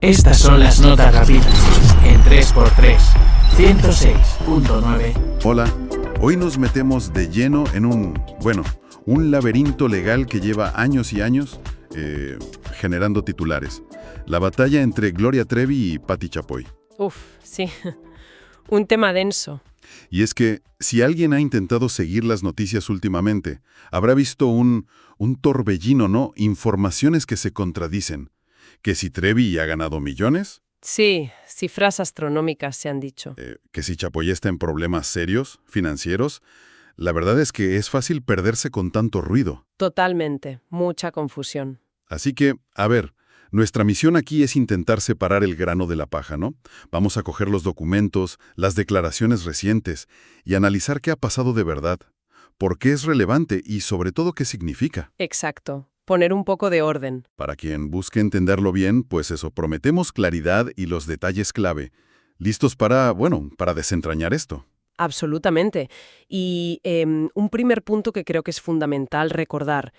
Estas son las notas rápidas en 3x3, 106.9. Hola, hoy nos metemos de lleno en un laberinto legal que lleva años y años generando titulares. La batalla entre Gloria Trevi y Patti Chapoy. Uf, sí. Un tema denso. Y es que, si alguien ha intentado seguir las noticias últimamente, habrá visto un torbellino, ¿no? Informaciones que se contradicen. Que si Trevi ha ganado millones. Sí, cifras astronómicas se han dicho. Que si Chapoy está en problemas serios, financieros. La verdad es que es fácil perderse con tanto ruido. Totalmente. Mucha confusión. Así que, a ver, nuestra misión aquí es intentar separar el grano de la paja, ¿no? Vamos a coger los documentos, las declaraciones recientes y analizar qué ha pasado de verdad, por qué es relevante y sobre todo qué significa. Exacto. Poner un poco de orden. Para quien busque entenderlo bien, pues eso, prometemos claridad y los detalles clave. ¿Listos para desentrañar esto? Absolutamente. Y un primer punto que creo que es fundamental recordar.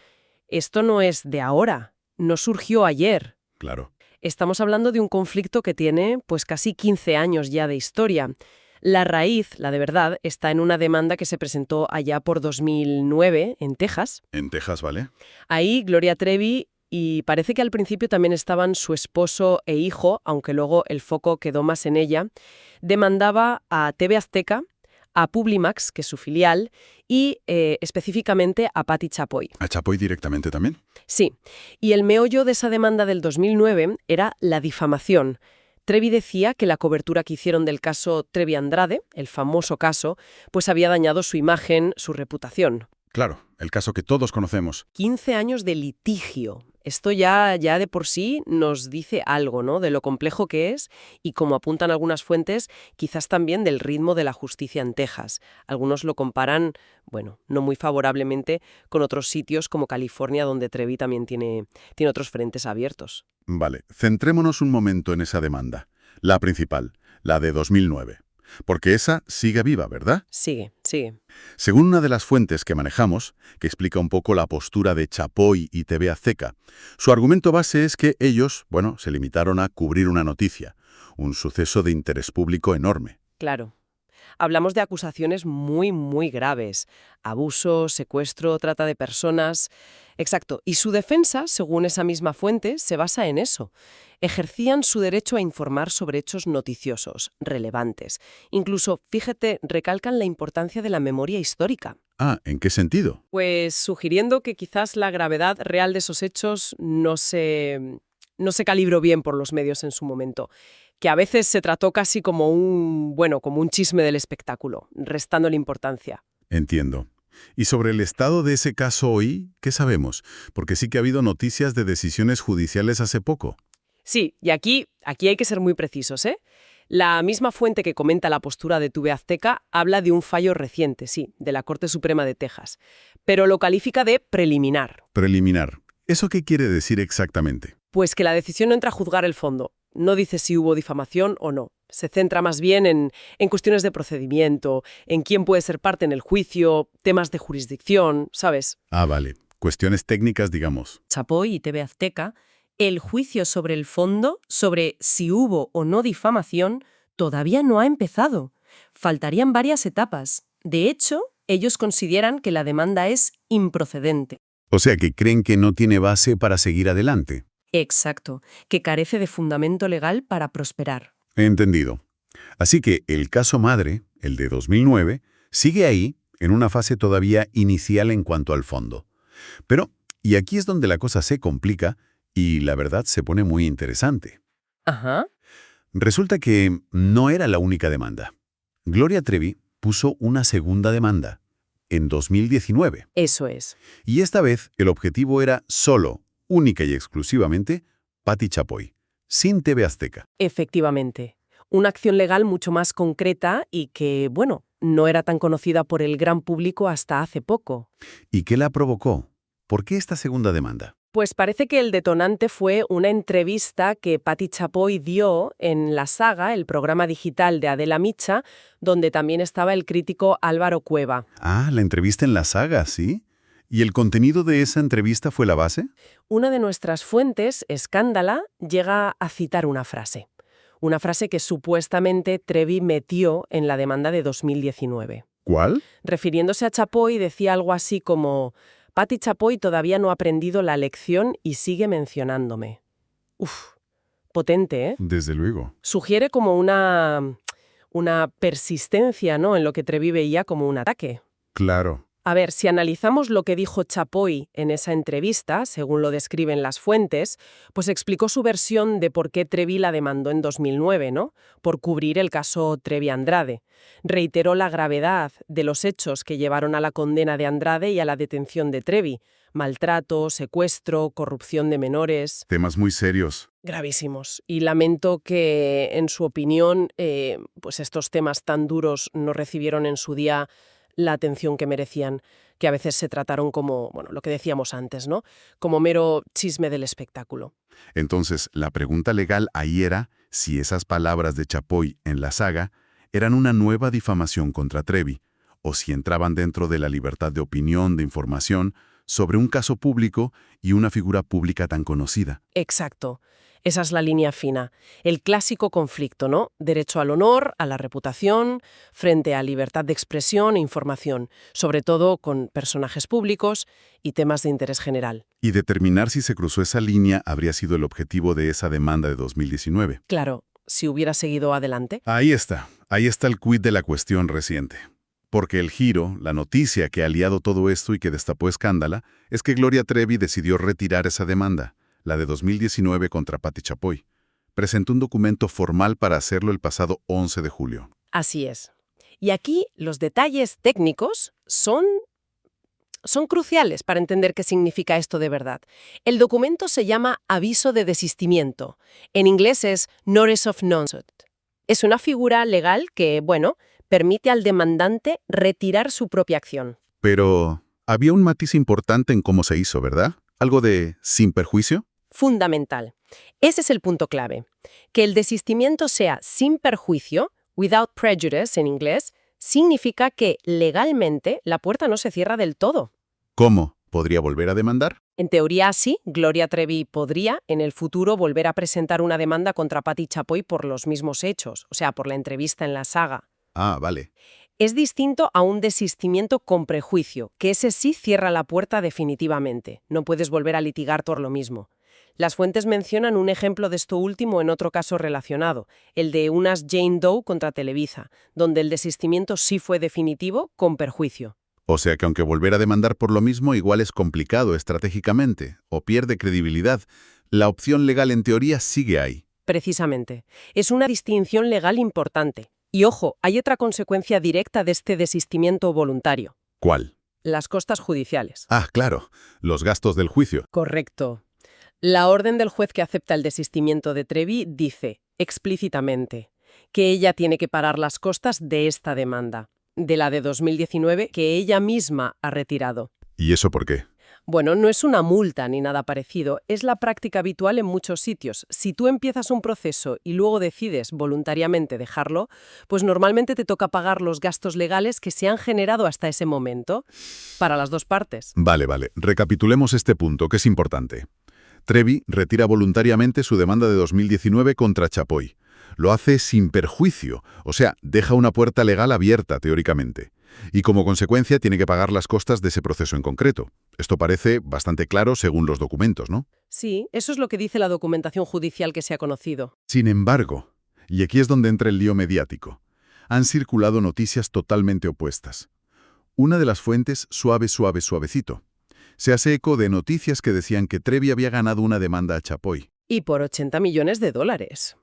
Esto no es de ahora, no surgió ayer. Claro. Estamos hablando de un conflicto que tiene pues casi 15 años ya de historia. La raíz, la de verdad, está en una demanda que se presentó allá por 2009 en Texas. En Texas, ¿vale? Ahí Gloria Trevi, y parece que al principio también estaban su esposo e hijo, aunque luego el foco quedó más en ella, demandaba a TV Azteca, a Publimax, que es su filial, y específicamente a Patti Chapoy. ¿A Chapoy directamente también? Sí, y el meollo de esa demanda del 2009 era la difamación. Trevi decía que la cobertura que hicieron del caso Trevi Andrade, el famoso caso, pues había dañado su imagen, su reputación. Claro, el caso que todos conocemos. 15 años de litigio. Esto ya de por sí nos dice algo, ¿no?, de lo complejo que es y, como apuntan algunas fuentes, quizás también del ritmo de la justicia en Texas. Algunos lo comparan, no muy favorablemente, con otros sitios como California, donde Trevi también tiene otros frentes abiertos. Vale, centrémonos un momento en esa demanda. La principal, la de 2009. Porque esa sigue viva, ¿verdad? Sigue. Según una de las fuentes que manejamos, que explica un poco la postura de Chapoy y TV Azteca, su argumento base es que ellos, se limitaron a cubrir una noticia, un suceso de interés público enorme. Claro. Hablamos de acusaciones muy, muy graves. Abuso, secuestro, trata de personas. Exacto. Y su defensa, según esa misma fuente, se basa en eso. Ejercían su derecho a informar sobre hechos noticiosos, relevantes. Incluso, fíjate, recalcan la importancia de la memoria histórica. Ah, ¿en qué sentido? Pues sugiriendo que quizás la gravedad real de esos hechos no se calibró bien por los medios en su momento. Que a veces se trató casi como un chisme del espectáculo, restándole importancia. Entiendo. ¿Y sobre el estado de ese caso hoy, qué sabemos? Porque sí que ha habido noticias de decisiones judiciales hace poco. Sí, y aquí hay que ser muy precisos, ¿eh? La misma fuente que comenta la postura de TV Azteca habla de un fallo reciente, sí, de la Corte Suprema de Texas, pero lo califica de preliminar. Preliminar. ¿Eso qué quiere decir exactamente? Pues que la decisión no entra a juzgar el fondo. No dice si hubo difamación o no. Se centra más bien en cuestiones de procedimiento, en quién puede ser parte en el juicio, temas de jurisdicción, ¿sabes? Ah, vale. Cuestiones técnicas, digamos. Chapoy y TV Azteca, el juicio sobre el fondo, sobre si hubo o no difamación, todavía no ha empezado. Faltarían varias etapas. De hecho, ellos consideran que la demanda es improcedente. O sea, que creen que no tiene base para seguir adelante. Exacto, que carece de fundamento legal para prosperar. Entendido. Así que el caso madre, el de 2009, sigue ahí, en una fase todavía inicial en cuanto al fondo. Pero, y aquí es donde la cosa se complica y la verdad se pone muy interesante. Ajá. Resulta que no era la única demanda. Gloria Trevi puso una segunda demanda, en 2019. Eso es. Y esta vez el objetivo era solo, única y exclusivamente, Patti Chapoy, sin TV Azteca. Efectivamente. Una acción legal mucho más concreta y que, no era tan conocida por el gran público hasta hace poco. ¿Y qué la provocó? ¿Por qué esta segunda demanda? Pues parece que el detonante fue una entrevista que Patti Chapoy dio en La Saga, el programa digital de Adela Micha, donde también estaba el crítico Álvaro Cueva. Ah, la entrevista en La Saga, ¿sí? ¿Y el contenido de esa entrevista fue la base? Una de nuestras fuentes, Escándala, llega a citar una frase. Una frase que supuestamente Trevi metió en la demanda de 2019. ¿Cuál? Refiriéndose a Chapoy, decía algo así como: Patti Chapoy todavía no ha aprendido la lección y sigue mencionándome. Uf, potente, ¿eh? Desde luego. Sugiere como una persistencia, ¿no?, en lo que Trevi veía como un ataque. Claro. A ver, si analizamos lo que dijo Chapoy en esa entrevista, según lo describen las fuentes, pues explicó su versión de por qué Trevi la demandó en 2009, ¿no? Por cubrir el caso Trevi-Andrade. Reiteró la gravedad de los hechos que llevaron a la condena de Andrade y a la detención de Trevi: maltrato, secuestro, corrupción de menores. Temas muy serios. Gravísimos. Y lamento que, en su opinión, pues estos temas tan duros no recibieron en su día la atención que merecían, que a veces se trataron como, bueno, lo que decíamos antes, ¿no?, como mero chisme del espectáculo. Entonces, la pregunta legal ahí era si esas palabras de Chapoy en la saga eran una nueva difamación contra Trevi, o si entraban dentro de la libertad de opinión, de información, sobre un caso público y una figura pública tan conocida. Exacto. Esa es la línea fina. El clásico conflicto, ¿no? Derecho al honor, a la reputación, frente a libertad de expresión e información, sobre todo con personajes públicos y temas de interés general. Y determinar si se cruzó esa línea habría sido el objetivo de esa demanda de 2019. Claro, si hubiera seguido adelante. Ahí está el quid de la cuestión reciente. Porque el giro, la noticia que ha liado todo esto y que destapó Escándala, es que Gloria Trevi decidió retirar esa demanda, la de 2019 contra Patti Chapoy. Presentó un documento formal para hacerlo el pasado 11 de julio. Así es. Y aquí los detalles técnicos son cruciales para entender qué significa esto de verdad. El documento se llama aviso de desistimiento. En inglés es Notice of Non-Suit. Es una figura legal que, bueno, permite al demandante retirar su propia acción. Pero había un matiz importante en cómo se hizo, ¿verdad? ¿Algo de sin perjuicio? Fundamental. Ese es el punto clave. Que el desistimiento sea sin perjuicio, without prejudice en inglés, significa que legalmente la puerta no se cierra del todo. ¿Cómo? ¿Podría volver a demandar? En teoría sí, Gloria Trevi podría en el futuro volver a presentar una demanda contra Patti Chapoy por los mismos hechos, o sea, por la entrevista en la saga. Ah, vale. Es distinto a un desistimiento con prejuicio, que ese sí cierra la puerta definitivamente. No puedes volver a litigar por lo mismo. Las fuentes mencionan un ejemplo de esto último en otro caso relacionado, el de unas Jane Doe contra Televisa, donde el desistimiento sí fue definitivo con perjuicio. O sea que aunque volver a demandar por lo mismo igual es complicado estratégicamente o pierde credibilidad, la opción legal en teoría sigue ahí. Precisamente. Es una distinción legal importante. Y ojo, hay otra consecuencia directa de este desistimiento voluntario. ¿Cuál? Las costas judiciales. Ah, claro, los gastos del juicio. Correcto. La orden del juez que acepta el desistimiento de Trevi dice, explícitamente, que ella tiene que pagar las costas de esta demanda, de la de 2019 que ella misma ha retirado. ¿Y eso por qué? Bueno, no es una multa ni nada parecido, es la práctica habitual en muchos sitios. Si tú empiezas un proceso y luego decides voluntariamente dejarlo, pues normalmente te toca pagar los gastos legales que se han generado hasta ese momento, para las dos partes. Vale. Recapitulemos este punto, que es importante. Trevi retira voluntariamente su demanda de 2019 contra Chapoy. Lo hace sin perjuicio, o sea, deja una puerta legal abierta, teóricamente. Y como consecuencia tiene que pagar las costas de ese proceso en concreto. Esto parece bastante claro según los documentos, ¿no? Sí, eso es lo que dice la documentación judicial que se ha conocido. Sin embargo, y aquí es donde entra el lío mediático, han circulado noticias totalmente opuestas. Una de las fuentes, suavecito, se hace eco de noticias que decían que Trevi había ganado una demanda a Chapoy. Y por $80 millones.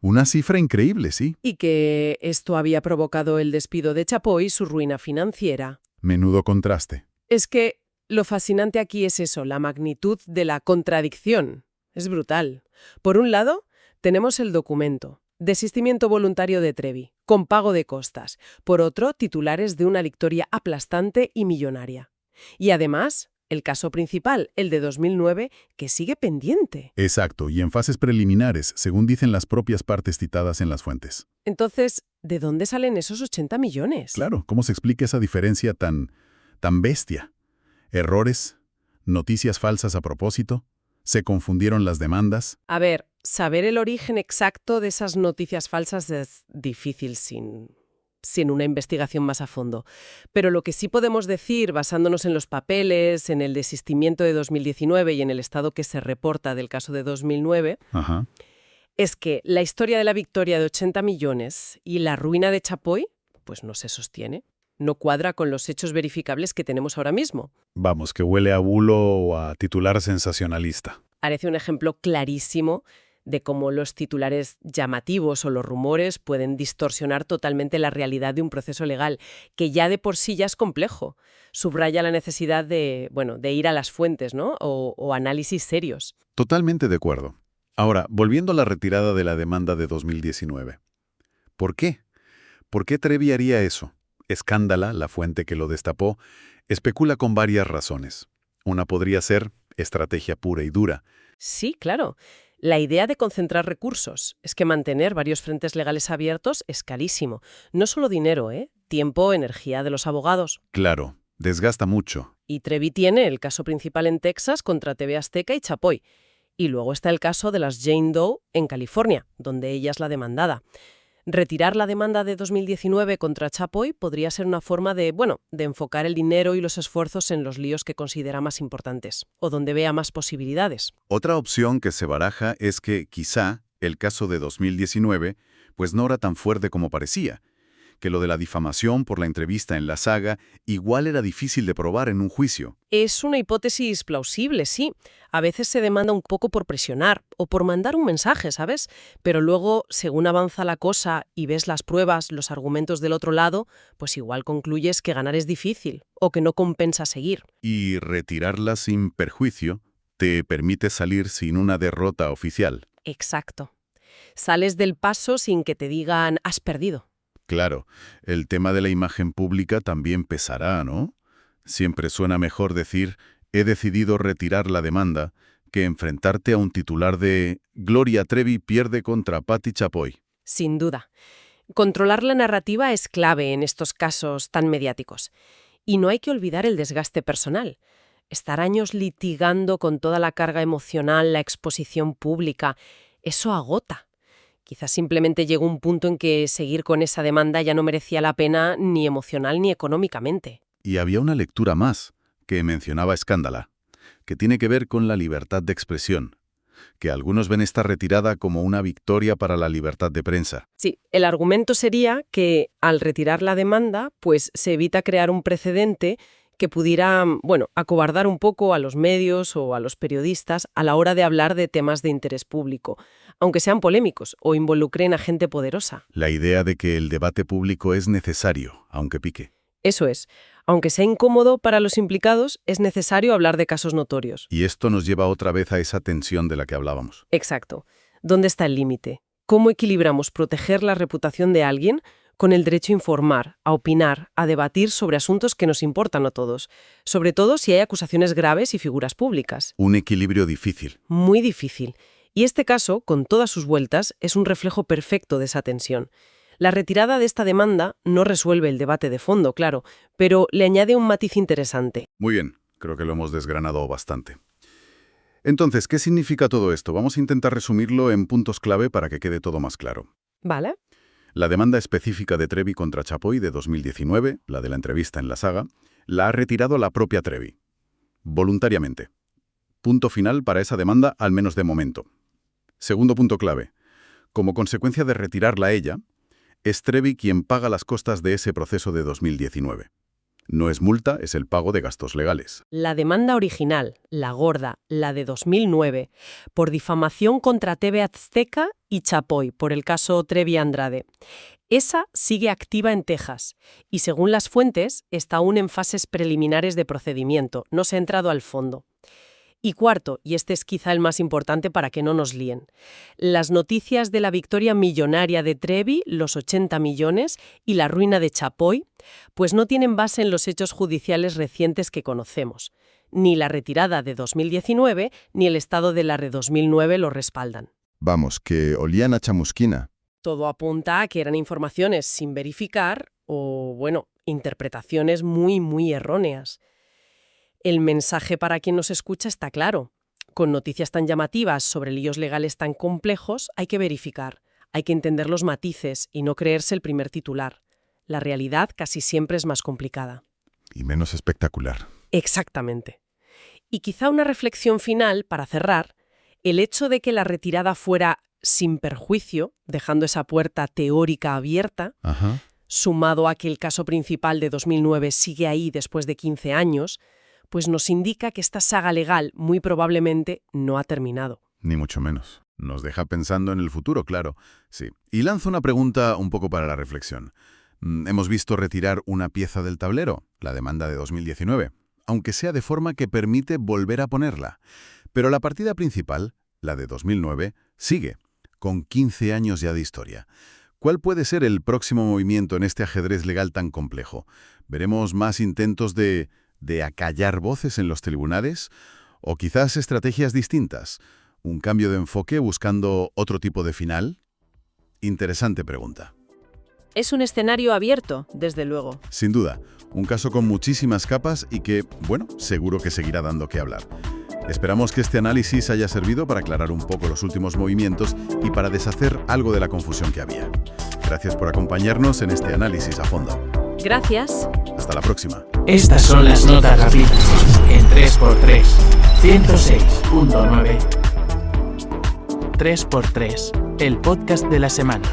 Una cifra increíble, sí. Y que esto había provocado el despido de Chapoy y su ruina financiera. Menudo contraste. Es que lo fascinante aquí es eso, la magnitud de la contradicción. Es brutal. Por un lado, tenemos el documento, desistimiento voluntario de Trevi, con pago de costas. Por otro, titulares de una victoria aplastante y millonaria. Y además, el caso principal, el de 2009, que sigue pendiente. Exacto, y en fases preliminares, según dicen las propias partes citadas en las fuentes. Entonces, ¿de dónde salen esos 80 millones? Claro, ¿cómo se explica esa diferencia tan bestia? Errores, ¿Noticias falsas a propósito? ¿Se confundieron las demandas? A ver, saber el origen exacto de esas noticias falsas es difícil sin una investigación más a fondo. Pero lo que sí podemos decir, basándonos en los papeles, en el desistimiento de 2019 y en el estado que se reporta del caso de 2009, Ajá. es que la historia de la victoria de 80 millones y la ruina de Chapoy, pues no se sostiene. No cuadra con los hechos verificables que tenemos ahora mismo. Vamos, que huele a bulo o a titular sensacionalista. Parece un ejemplo clarísimo de cómo los titulares llamativos o los rumores pueden distorsionar totalmente la realidad de un proceso legal, que ya de por sí ya es complejo. Subraya la necesidad de ir a las fuentes, ¿no? O análisis serios. Totalmente de acuerdo. Ahora, volviendo a la retirada de la demanda de 2019. ¿Por qué? ¿Por qué Trevi haría eso? Escándala, la fuente que lo destapó, especula con varias razones. Una podría ser estrategia pura y dura. Sí, claro. La idea de concentrar recursos es que mantener varios frentes legales abiertos es carísimo. No solo dinero, tiempo, energía de los abogados. Claro, desgasta mucho. Y Trevi tiene el caso principal en Texas contra TV Azteca y Chapoy. Y luego está el caso de las Jane Doe en California, donde ella es la demandada. Retirar la demanda de 2019 contra Chapoy podría ser una forma de enfocar el dinero y los esfuerzos en los líos que considera más importantes, o donde vea más posibilidades. Otra opción que se baraja es que, quizá, el caso de 2019, pues no era tan fuerte como parecía, que lo de la difamación por la entrevista en la saga igual era difícil de probar en un juicio. Es una hipótesis plausible, sí. A veces se demanda un poco por presionar o por mandar un mensaje, ¿sabes? Pero luego, según avanza la cosa y ves las pruebas, los argumentos del otro lado, pues igual concluyes que ganar es difícil o que no compensa seguir. Y retirarla sin perjuicio te permite salir sin una derrota oficial. Exacto. Sales del paso sin que te digan has perdido. Claro, el tema de la imagen pública también pesará, ¿no? Siempre suena mejor decir, he decidido retirar la demanda, que enfrentarte a un titular de Gloria Trevi pierde contra Patti Chapoy. Sin duda. Controlar la narrativa es clave en estos casos tan mediáticos. Y no hay que olvidar el desgaste personal. Estar años litigando con toda la carga emocional, la exposición pública, eso agota. Quizás simplemente llegó un punto en que seguir con esa demanda ya no merecía la pena ni emocional ni económicamente. Y había una lectura más, que mencionaba Escándala, que tiene que ver con la libertad de expresión, que algunos ven esta retirada como una victoria para la libertad de prensa. Sí, el argumento sería que al retirar la demanda, pues se evita crear un precedente que pudiera, acobardar un poco a los medios o a los periodistas a la hora de hablar de temas de interés público, aunque sean polémicos o involucren a gente poderosa. La idea de que el debate público es necesario, aunque pique. Eso es. Aunque sea incómodo para los implicados, es necesario hablar de casos notorios. Y esto nos lleva otra vez a esa tensión de la que hablábamos. Exacto. ¿Dónde está el límite? ¿Cómo equilibramos proteger la reputación de alguien con el derecho a informar, a opinar, a debatir sobre asuntos que nos importan a todos, sobre todo si hay acusaciones graves y figuras públicas? Un equilibrio difícil. Muy difícil. Y este caso, con todas sus vueltas, es un reflejo perfecto de esa tensión. La retirada de esta demanda no resuelve el debate de fondo, claro, pero le añade un matiz interesante. Muy bien, creo que lo hemos desgranado bastante. Entonces, ¿qué significa todo esto? Vamos a intentar resumirlo en puntos clave para que quede todo más claro. ¿Vale? La demanda específica de Trevi contra Chapoy de 2019, la de la entrevista en la saga, la ha retirado la propia Trevi. Voluntariamente. Punto final para esa demanda, al menos de momento. Segundo punto clave. Como consecuencia de retirarla ella, es Trevi quien paga las costas de ese proceso de 2019. No es multa, es el pago de gastos legales. La demanda original, la gorda, la de 2009, por difamación contra TV Azteca y Chapoy, por el caso Trevi Andrade. Esa sigue activa en Texas y, según las fuentes, está aún en fases preliminares de procedimiento, no se ha entrado al fondo. Y cuarto, y este es quizá el más importante para que no nos líen, las noticias de la victoria millonaria de Trevi, los 80 millones, y la ruina de Chapoy, pues no tienen base en los hechos judiciales recientes que conocemos. Ni la retirada de 2019, ni el estado de la de 2009 lo respaldan. Vamos, que olían a chamusquina. Todo apunta a que eran informaciones sin verificar o, interpretaciones muy, muy erróneas. El mensaje para quien nos escucha está claro. Con noticias tan llamativas sobre líos legales tan complejos, hay que verificar, hay que entender los matices y no creerse el primer titular. La realidad casi siempre es más complicada. Y menos espectacular. Exactamente. Y quizá una reflexión final, para cerrar, el hecho de que la retirada fuera sin perjuicio, dejando esa puerta teórica abierta, Ajá. sumado a que el caso principal de 2009 sigue ahí después de 15 años, pues nos indica que esta saga legal muy probablemente no ha terminado. Ni mucho menos. Nos deja pensando en el futuro, claro. Sí. Y lanzo una pregunta un poco para la reflexión. Hemos visto retirar una pieza del tablero, la demanda de 2019, aunque sea de forma que permite volver a ponerla. Pero la partida principal, la de 2009, sigue, con 15 años ya de historia. ¿Cuál puede ser el próximo movimiento en este ajedrez legal tan complejo? ¿Veremos más intentos de acallar voces en los tribunales? ¿O quizás estrategias distintas? ¿Un cambio de enfoque buscando otro tipo de final? Interesante pregunta. Es un escenario abierto, desde luego. Sin duda, un caso con muchísimas capas y que, bueno, seguro que seguirá dando que hablar. Esperamos que este análisis haya servido para aclarar un poco los últimos movimientos y para deshacer algo de la confusión que había. Gracias por acompañarnos en este análisis a fondo. Gracias. Hasta la próxima. Estas son las notas rápidas en 3x3, 106.9. 3x3, el podcast de la semana.